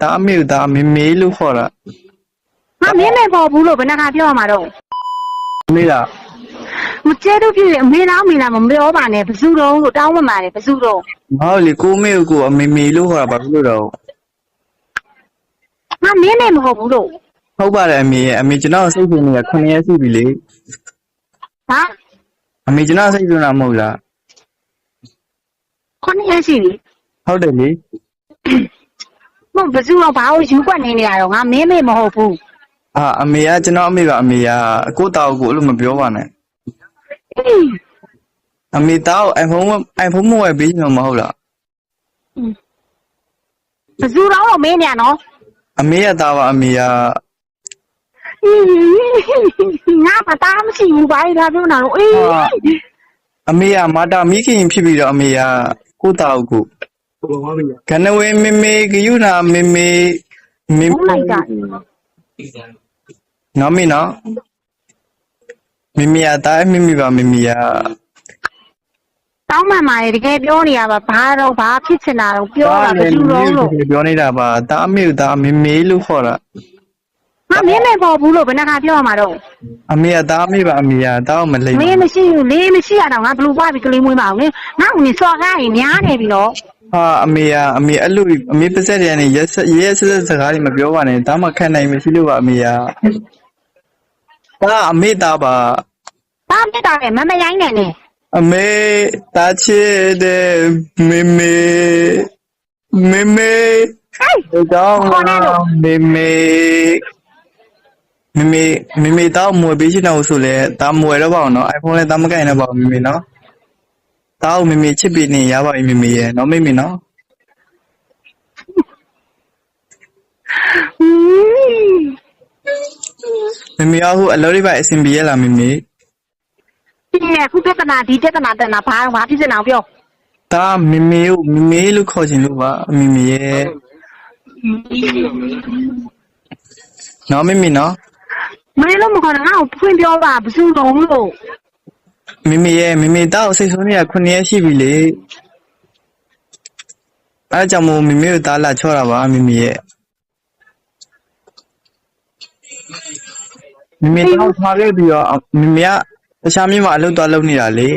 တာအမေတာမေမေလို့ခေါ်တာ ငါမင်းမေပေါ်ဘူးလို့ဘယ်နှခါပြောမှာတော့ မေလား မကျဲတို့ပြည့်အမေလားမပြောပါနဲ့ဘစုတော်လို့တောင်းမှပါတယ်ဘစုတော် ငါ့လေကိုမေကိုအမေမေလို့ခေါ်တာဘာဖြစ်လို့တော့ ငါမင်းမေမဟုတ်ဘူးလို့ ဟုတ်ပါတယ်အမေရဲ့အမေကျွန်တော်စိတ်ဖြင်းနေတာ9ရက်ရှိပြီလေ ဟာ အမေကျွန်တော်စိတ်ဖြင်းတာမဟုတ်လား ခုနှစ်ရက်ရှိပြီ ဟုတ်တယ်လေ မဟုတ်ဘစုတော်ဘာလို့ယူကွက်နေရတော့ငါမင်းမေမဟုတ်ဘူး အမေကကျွန်တော်အမေကအမေကကိုတောက်ကိုအဲ့လိုမပြောပါနဲ့အမေတောက် iPhone မဝယ်ပေးချင်တော့မဟုတ်လား ဘစုတော်တော့မင်းညာနော် အမေရသားပါအမေက ငါမသားမရှိဘူးဘာလို့ပြောနေတာလို့အေး အမေကမာတာမိခင်ဖြစ်ပြီးတော့အမေကကိုတောက်ကိုကနဝေမေမေဂယုနာမေမေမေ ဟုတ်လိုက်တာ နော်မေနော်မေမေအသားမေမေပါမေမေက တောင်းမှန်ပါတယ်တကယ်ပြောနေရပါဘာတော့ဘာဖြစ်ချင်တာတော့ပြောတာဘစုတော်လို့ ပြောနေတာပါတာအမေတာမေမေလို့ခေါ်တာ ငါမင်းမေပေါ်ဘူးလို့ဘယ်နှခါပြောမှာတော့ အမေကတာအမေပါအမေကတောက်မလိမ့် မင်းမရှိဘူးလေးမရှိရတော့ငါဘလူပွားပြီးကလေးမွေးမအောင်လေငါ့ဦးနေစော်ကားရင်များနေပြီတော့ ဟာအမေအဲ့လိုအမေပါစက်တည်းကနေရဲဆက်စကားတွေမပြောပါနဲ့ဒါမှခံနိုင်မရှိလို့ပါအမေကဒါအမေတာပါ ဘာဖြစ်တာလဲမမရိုင်းနဲ့နဲ့ အမေတာချစ်တဲ့မေမေမေမေ ဟေး တော့မေမေတော့မွေပေးချင်တော့ဆိုလဲဒါမွေတော့ပါအောင်နော် iPhone လဲဒါမကင်တော့ပါဘူးမေမေနော်တောက်မေမေချစ်ပြီးနေရပါပြီမေမေရဲ့နော်မေမေနော်မေမေအခုအလုပ်တွေပါအဆင်ပြေရလားမေမေ ဒီနေ့ခုပြဿနာဒီပြဿနာတက်တာဘာဖြစ်စင်အောင်ပြော ဒါမေမေကိုမေမေလို့ခေါ်ချင်လို့ပါမေမေရဲ့နော်မေမေနော် မင်းလုံးမခေါ်တော့ငါ့ကိုဖွင့်ပြောပါဘစုတော်လို့ မေမေရဲ့မေမေတောက်စိတ်ဆိုးနေတာ9ရက်ရှိပြီလေအဲကြောင့်မို့မေမေကိုတားလာချော့တာပါမေမေရဲ့မေမေတော့ထားခဲ့ပြီးတော့မေမေကတခြားမြို့မှာအလုပ်သွားလုပ်နေတာလေ